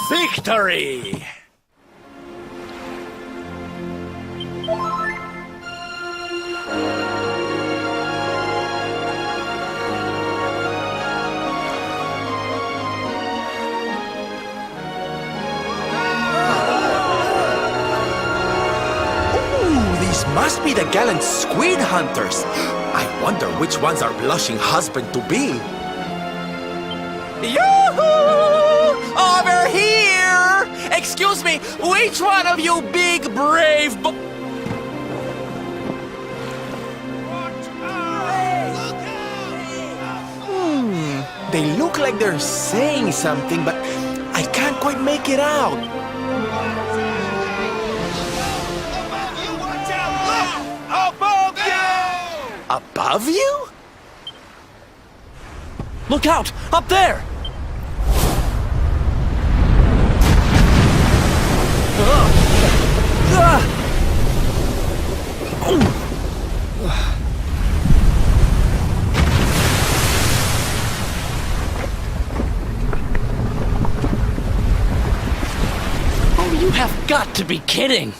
Victory! Must be the gallant squid hunters. I wonder which one's our blushing husband to be. Yoo-hoo! Over here! Excuse me, which one of you big brave They look like they're saying something, but I can't quite make it out. Above you? Look out! Up there! Oh, you have got to be kidding!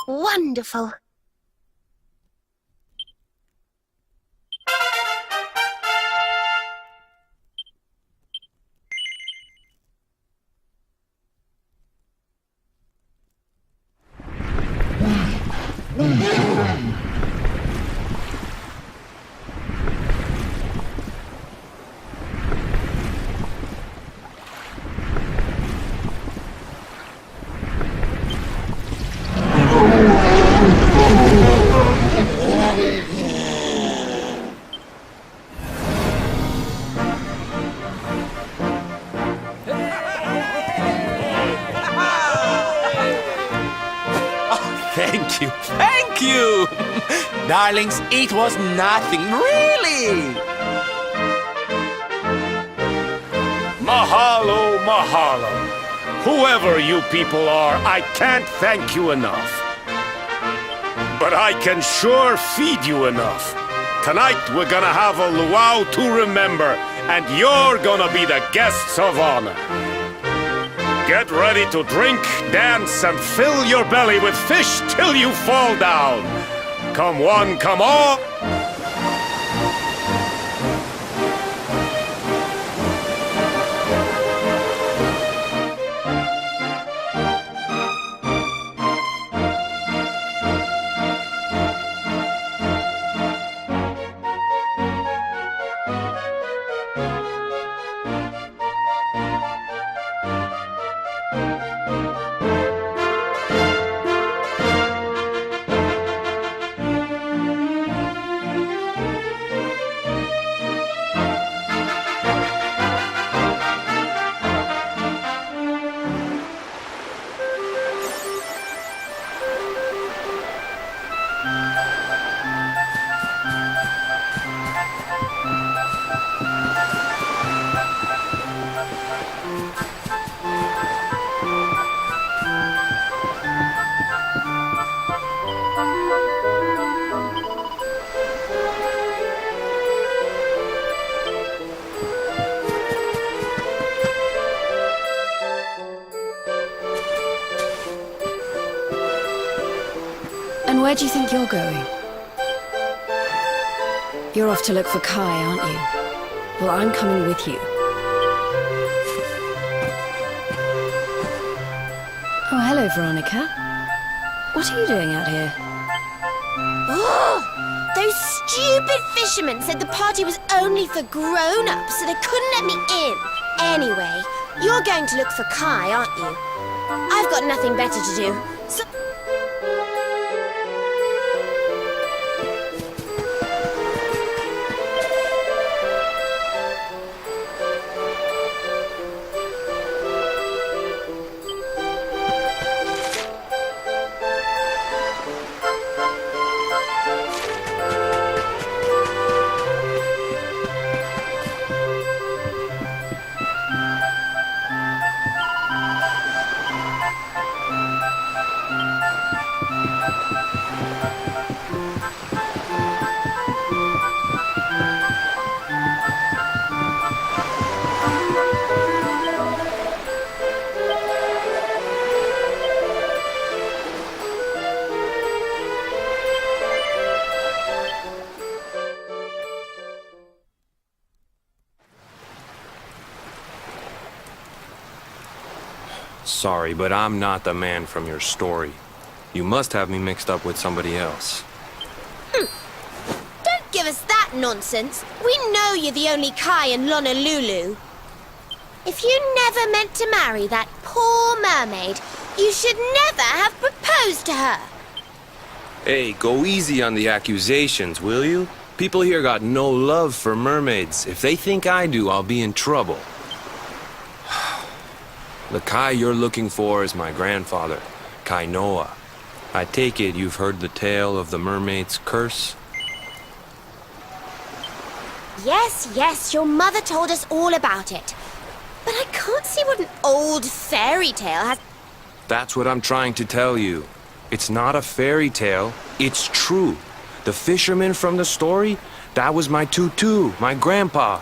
Wonderful. Thank you, thank you! Darlings, it was nothing, really! Mahalo, mahalo. Whoever you people are, I can't thank you enough. But I can sure feed you enough. Tonight we're gonna have a luau to remember, and you're gonna be the guests of honor. Get ready to drink, dance, and fill your belly with fish till you fall down. Come one, come all. And where do you think you're going? You're off to look for Kai, aren't you? Well, I'm coming with you. Oh, hello, Veronica. What are you doing out here? Oh, those stupid fishermen said the party was only for grown-ups, so they couldn't let me in. Anyway, you're going to look for Kai, aren't you? I've got nothing better to do, so... Sorry, but I'm not the man from your story. You must have me mixed up with somebody else. Don't give us that nonsense. We know you're the only Kai in Honolulu. If you never meant to marry that poor mermaid, you should never have proposed to her. Hey, go easy on the accusations, will you? People here got no love for mermaids. If they think I do, I'll be in trouble. The Kai you're looking for is my grandfather, Kai Noah. I take it you've heard the tale of the mermaid's curse? Yes, yes, your mother told us all about it. But I can't see what an old fairy tale has... That's what I'm trying to tell you. It's not a fairy tale, it's true. The fisherman from the story, that was my tutu, my grandpa.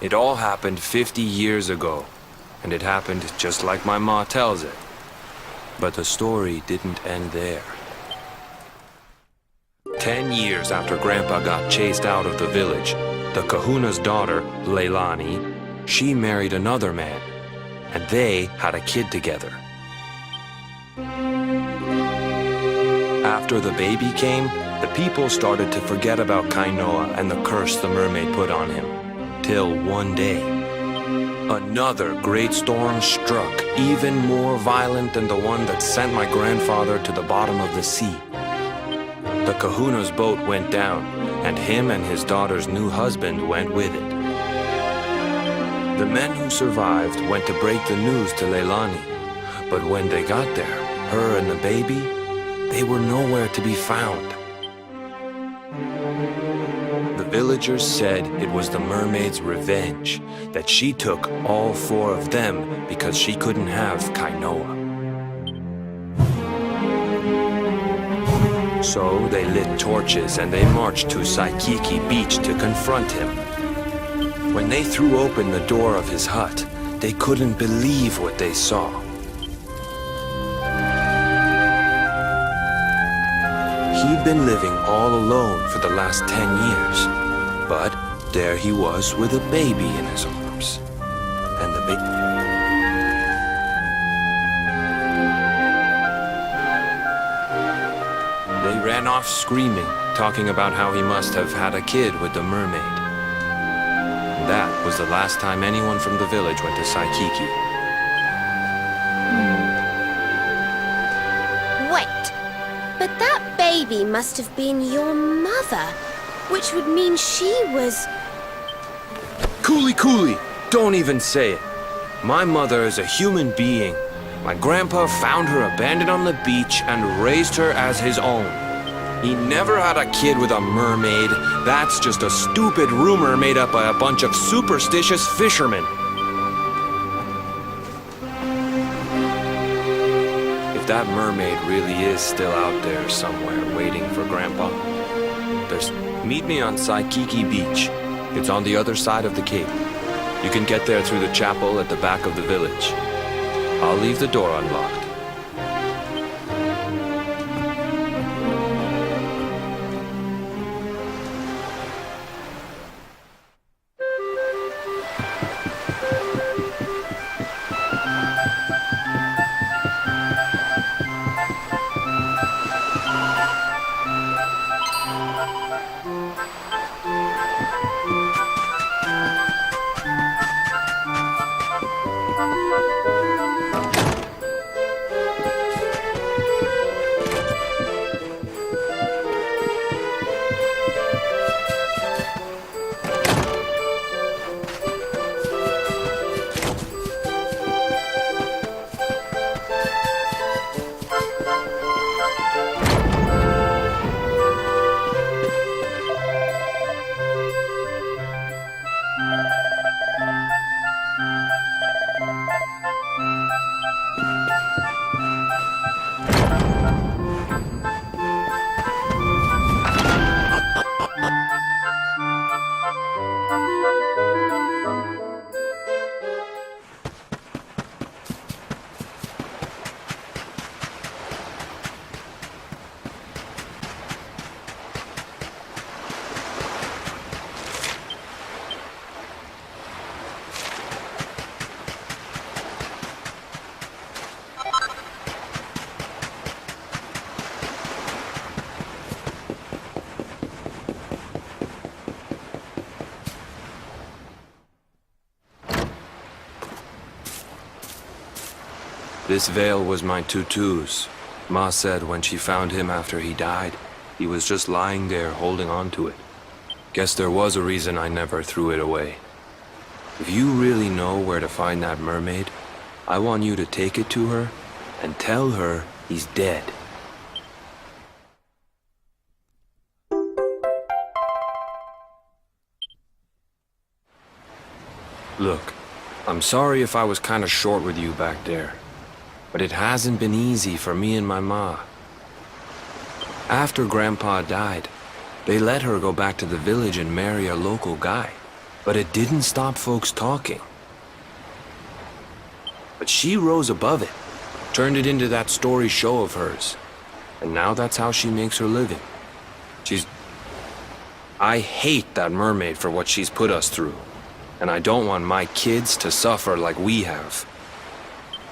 It all happened 50 years ago, and it happened just like my ma tells it. But the story didn't end there. 10 years after Grandpa got chased out of the village, the kahuna's daughter, Leilani, she married another man, and they had a kid together. After the baby came, the people started to forget about Kainoa and the curse the mermaid put on him. Till one day, another great storm struck, even more violent than the one that sent my grandfather to the bottom of the sea. The kahuna's boat went down, and him and his daughter's new husband went with it. The men who survived went to break the news to Leilani, but when they got there, her and the baby, they were nowhere to be found. The villagers said it was the mermaid's revenge, that she took all 4 of them because she couldn't have Kainoa. So they lit torches and they marched to Saikiki Beach to confront him. When they threw open the door of his hut, they couldn't believe what they saw. He'd been living all alone for the last 10 years, but there he was with a baby in his arms. And the baby... They ran off screaming, talking about how he must have had a kid with the mermaid. That was the last time anyone from the village went to Saikiki. Wait, but that baby must have been your mother, which would mean she was... Cooley! Don't even say it. My mother is a human being. My grandpa found her abandoned on the beach and raised her as his own. He never had a kid with a mermaid. That's just a stupid rumor made up by a bunch of superstitious fishermen. If that mermaid really is still out there somewhere waiting for Grandpa, meet me on Saikiki Beach. It's on the other side of the cape. You can get there through the chapel at the back of the village. I'll leave the door unlocked. This veil was my tutu's. Ma said when she found him after he died, he was just lying there holding on to it. Guess there was a reason I never threw it away. If you really know where to find that mermaid, I want you to take it to her and tell her he's dead. Look, I'm sorry if I was kinda short with you back there. But it hasn't been easy for me and my ma. After Grandpa died, they let her go back to the village and marry a local guy. but it didn't stop folks talking. But she rose above it, turned it into that story show of hers, and now that's how she makes her living. I hate that mermaid for what she's put us through, and I don't want my kids to suffer like we have.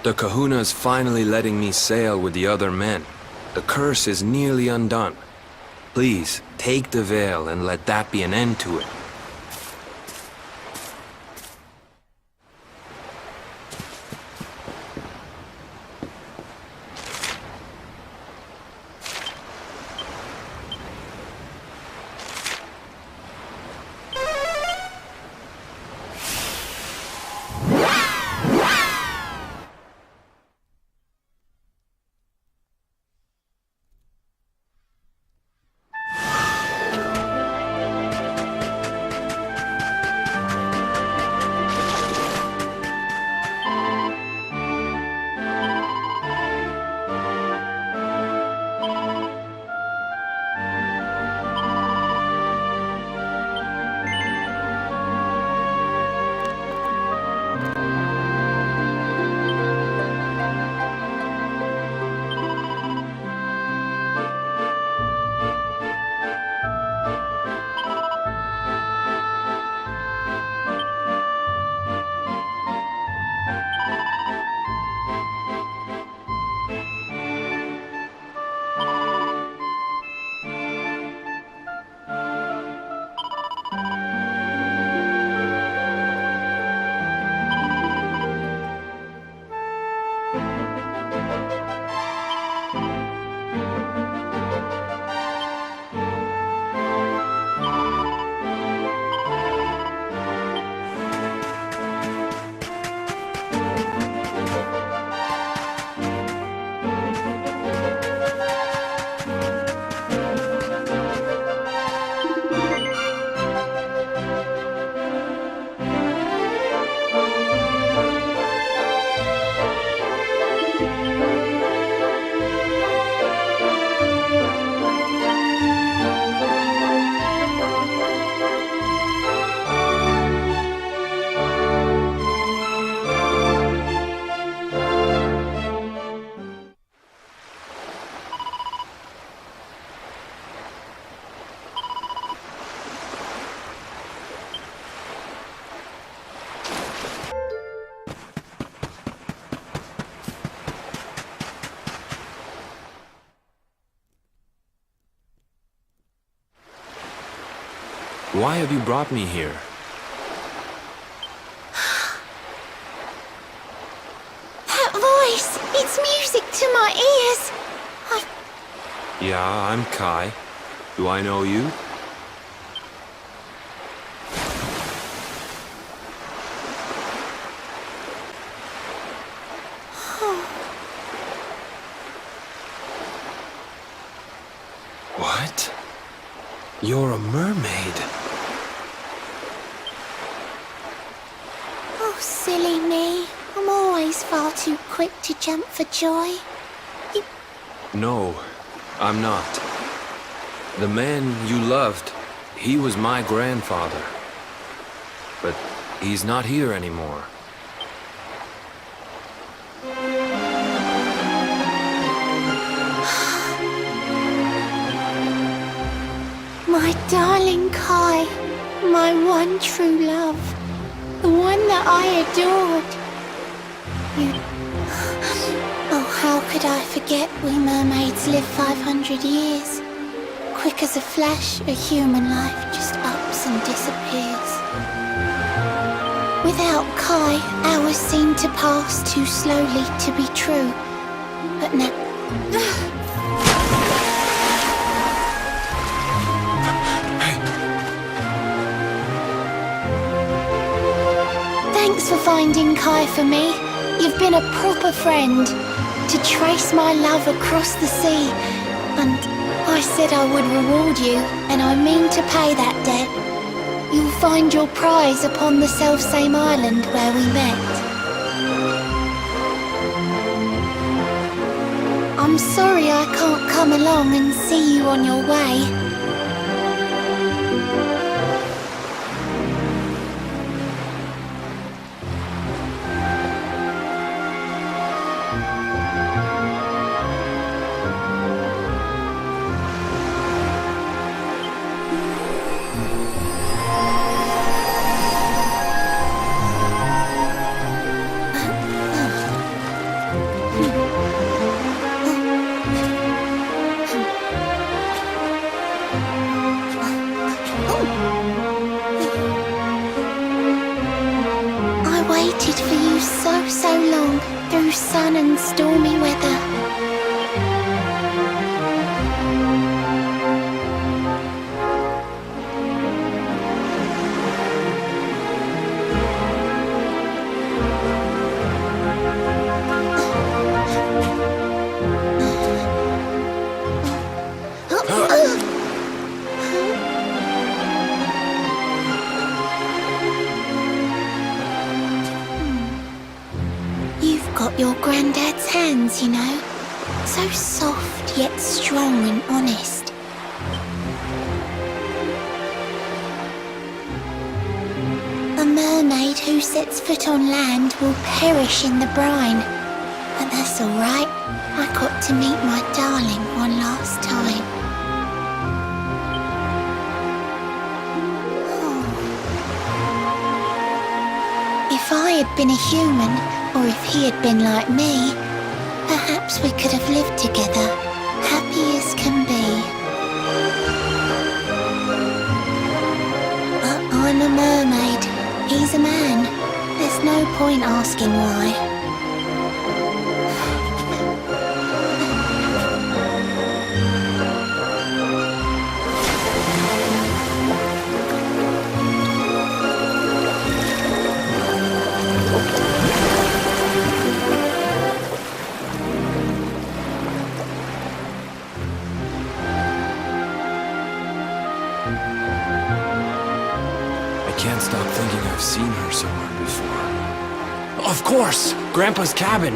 The Kahuna's finally letting me sail with the other men. The curse is nearly undone. Please, take the veil and let that be an end to it. Why have you brought me here? That voice! It's music to my ears! Yeah, I'm Kai. Do I know you? What? You're a mermaid. Oh, silly me. I'm always far too quick to jump for joy. No, I'm not. The man you loved, he was my grandfather. But he's not here anymore. My darling Kai, my one true love, the one that I adored. Oh, how could I forget we mermaids live 500 years? Quick as a flash, a human life just ups and disappears. Without Kai, hours seem to pass too slowly to be true. But now... Thanks for finding Kai for me. You've been a proper friend. To trace my love across the sea. And I said I would reward you, and I mean to pay that debt. You'll find your prize upon the selfsame island where we met. I'm sorry I can't come along and see you on your way. Your granddad's hands, you know. So soft yet strong and honest. A mermaid who sets foot on land will perish in the brine. But that's all right. I got to meet my darling one last time. Oh. If I had been a human, or if he had been like me, perhaps we could have lived together, happy as can be. But I'm a mermaid. He's a man. There's no point asking why. I can't stop thinking I've seen her somewhere before. Of course! Grandpa's cabin!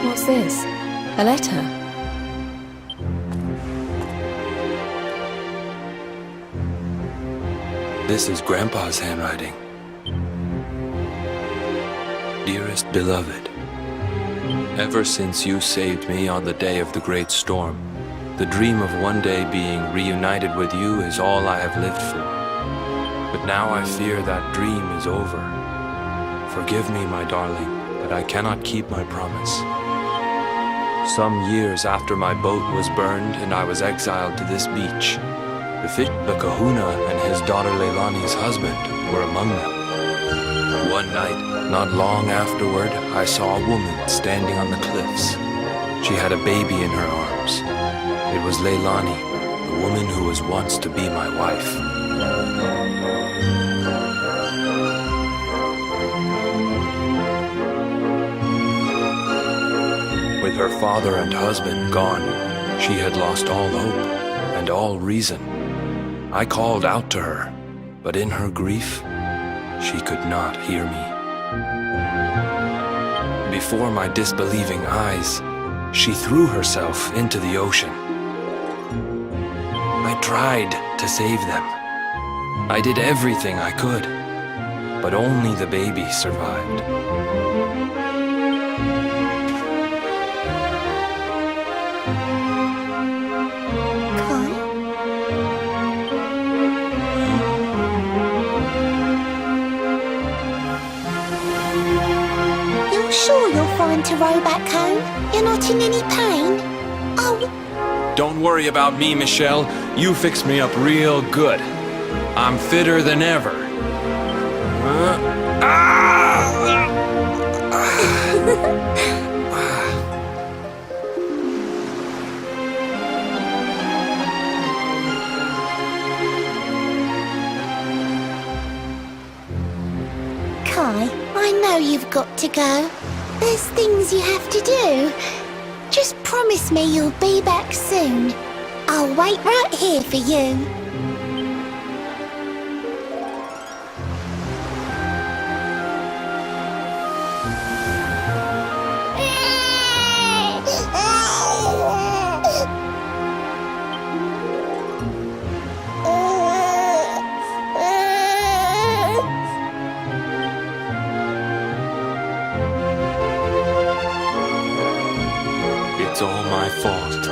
What's this? A letter? This is Grandpa's handwriting. Dearest beloved, ever since you saved me on the day of the great storm, the dream of one day being reunited with you is all I have lived for. But now I fear that dream is over. Forgive me, my darling, but I cannot keep my promise. Some years after my boat was burned and I was exiled to this beach, the kahuna and his daughter Leilani's husband were among them. One night, not long afterward, I saw a woman standing on the cliffs. She had a baby in her arms. It was Leilani, the woman who was once to be my wife. With her father and husband gone, she had lost all hope and all reason. I called out to her, but in her grief, she could not hear me. Before my disbelieving eyes, she threw herself into the ocean. I tried to save them. I did everything I could, but only the baby survived. You're sure you're fine to row back home? You're not in any pain? Oh, Don't worry about me, Michelle. You fixed me up real good. I'm fitter than ever. Kai, I know you've got to go. There's things you have to do. Just promise me you'll be back soon. I'll wait right here for you. It's all my fault.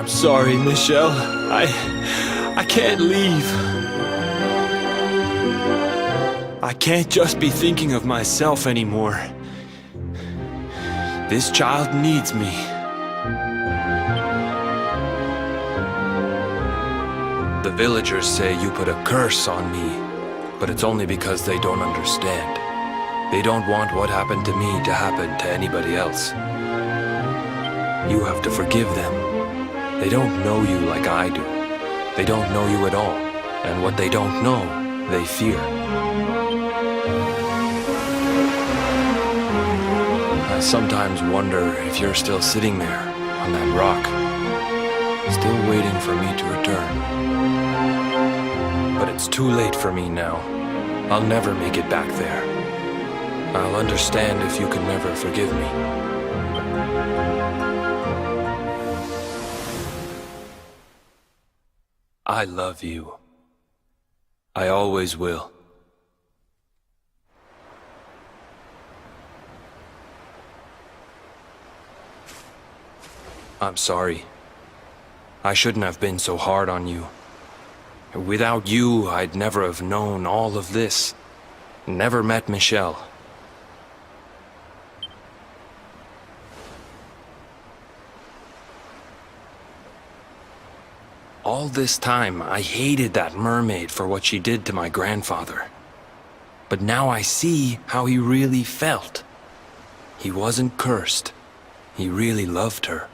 I'm sorry, Michelle. I can't leave. I can't just be thinking of myself anymore. This child needs me. The villagers say you put a curse on me, but it's only because they don't understand. They don't want what happened to me to happen to anybody else. You have to forgive them. They don't know you like I do. They don't know you at all, and what they don't know, they fear. I sometimes wonder if you're still sitting there on that rock, still waiting for me to return. But it's too late for me now. I'll never make it back there. I'll understand if you can never forgive me. I love you. I always will. I'm sorry. I shouldn't have been so hard on you. Without you, I'd never have known all of this. Never met Michelle. All this time, I hated that mermaid for what she did to my grandfather. But now I see how he really felt. He wasn't cursed. He really loved her.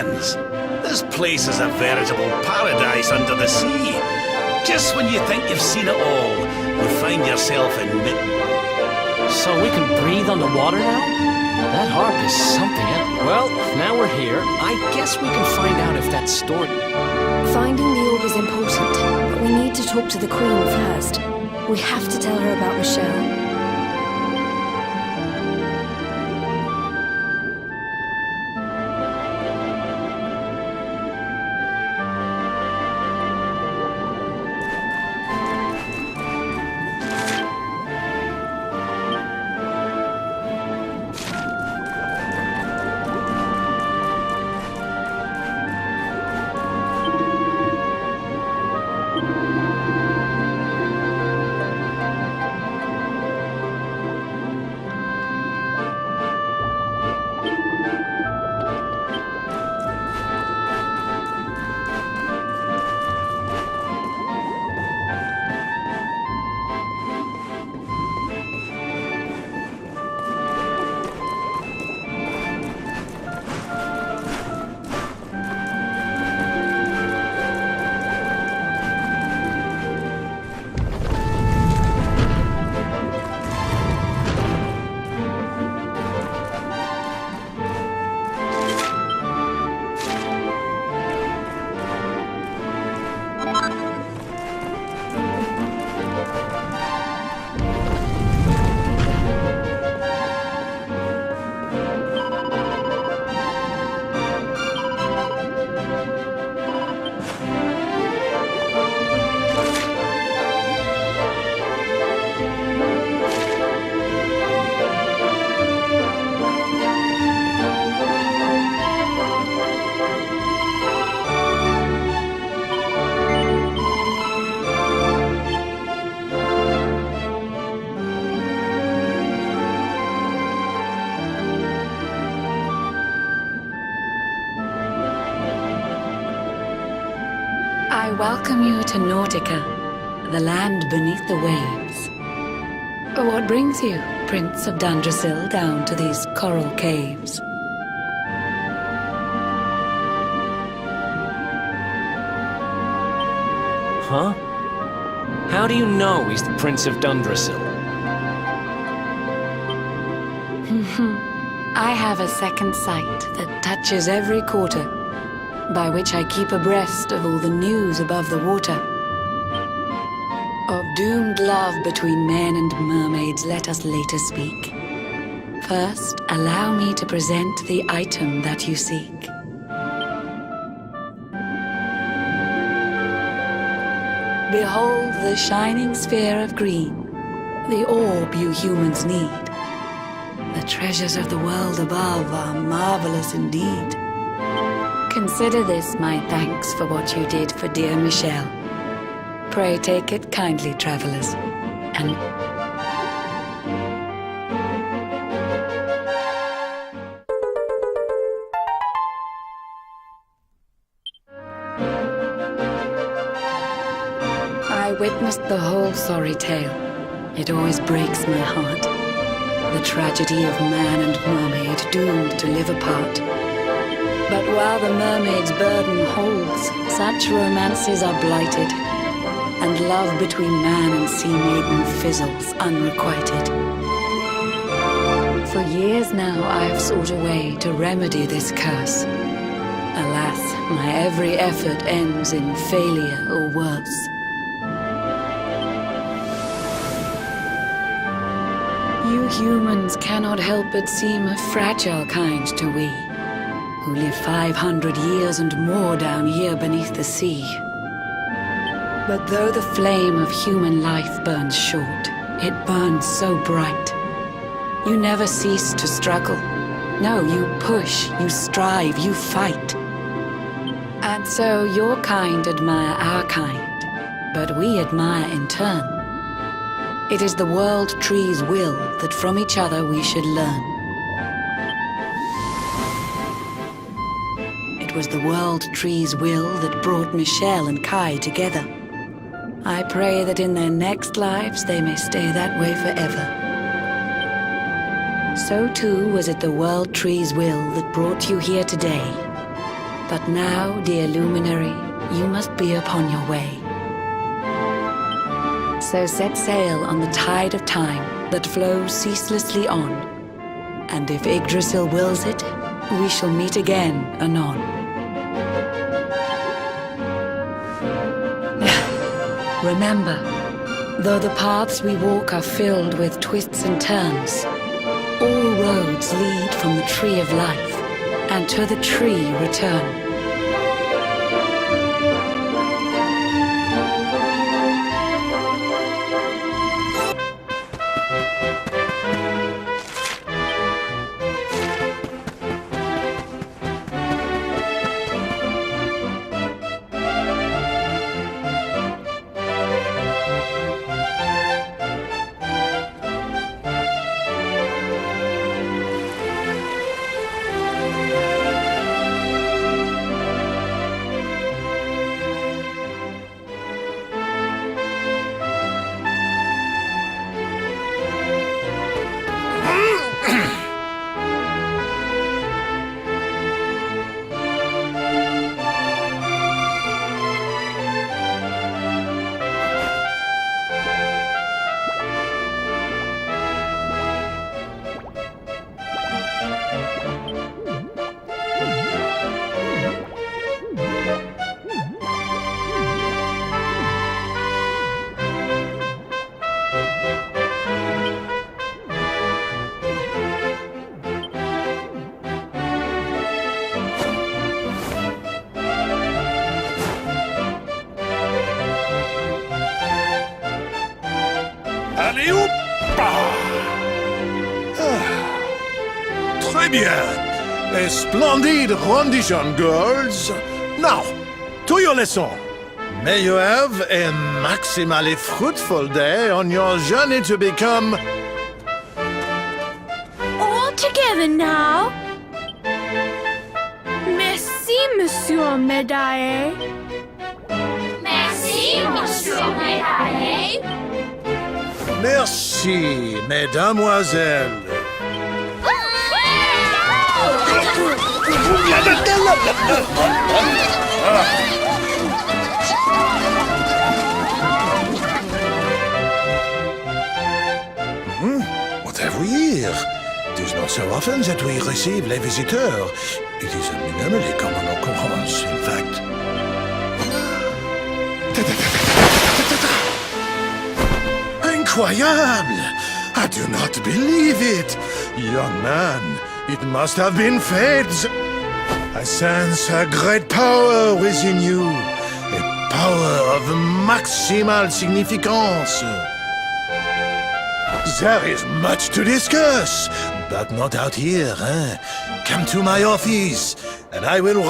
heavens. This place is a veritable paradise under the sea. Just when you think you've seen it all, you find yourself in So we can breathe underwater now? That harp is something else. Well, now we're here. I guess we can find out if that's stored. Finding the orb is important, but we need to talk to the Queen first. We have to tell her about Michelle. I welcome you to Nautica, the land beneath the waves. What brings you, Prince of Dundrasil, down to these coral caves? Huh? How do you know he's the Prince of Dundrasil? I have a second sight that touches every quarter, by which I keep abreast of all the news above the water. Of doomed love between men and mermaids, let us later speak. First, allow me to present the item that you seek. Behold the shining sphere of green, the orb you humans need. The treasures of the world above are marvelous indeed. Consider this my thanks for what you did for dear Michelle. Pray take it kindly, travelers, and I witnessed the whole sorry tale. It always breaks my heart. The tragedy of man and mermaid doomed to live apart. But while the mermaid's burden holds, such romances are blighted, and love between man and sea maiden fizzles unrequited. For years now I have sought a way to remedy this curse. Alas, my every effort ends in failure or worse. You humans cannot help but seem a fragile kind to we, who live 500 years and more down here beneath the sea. But though the flame of human life burns short, it burns so bright. You never cease to struggle. No, you push, you strive, you fight. And so your kind admire our kind, but we admire in turn. It is the world tree's will that from each other we should learn. It was the world tree's will that brought Michelle and Kai together. I pray that in their next lives they may stay that way forever. So too was it the world tree's will that brought you here today. But now, dear luminary, you must be upon your way. So set sail on the tide of time that flows ceaselessly on. And if Yggdrasil wills it, we shall meet again anon. Remember, though the paths we walk are filled with twists and turns, all roads lead from the tree of life, and to the tree return. Allez, hop! Très bien. A splendid rendition, girls. Now, to your lesson. May you have a maximally fruitful day on your journey to become... All together now. Merci, Monsieur Médaille. Merci, Monsieur Médaille. Merci, mesdemoiselles. What have we here? It is not so often that we receive les visiteurs. It is a minimally common occurrence, in fact. Incroyable! I do not believe it! Young man, it must have been fate! I sense a great power within you. A power of maximal significance. There is much to discuss, but not out here, eh? Come to my office, and I will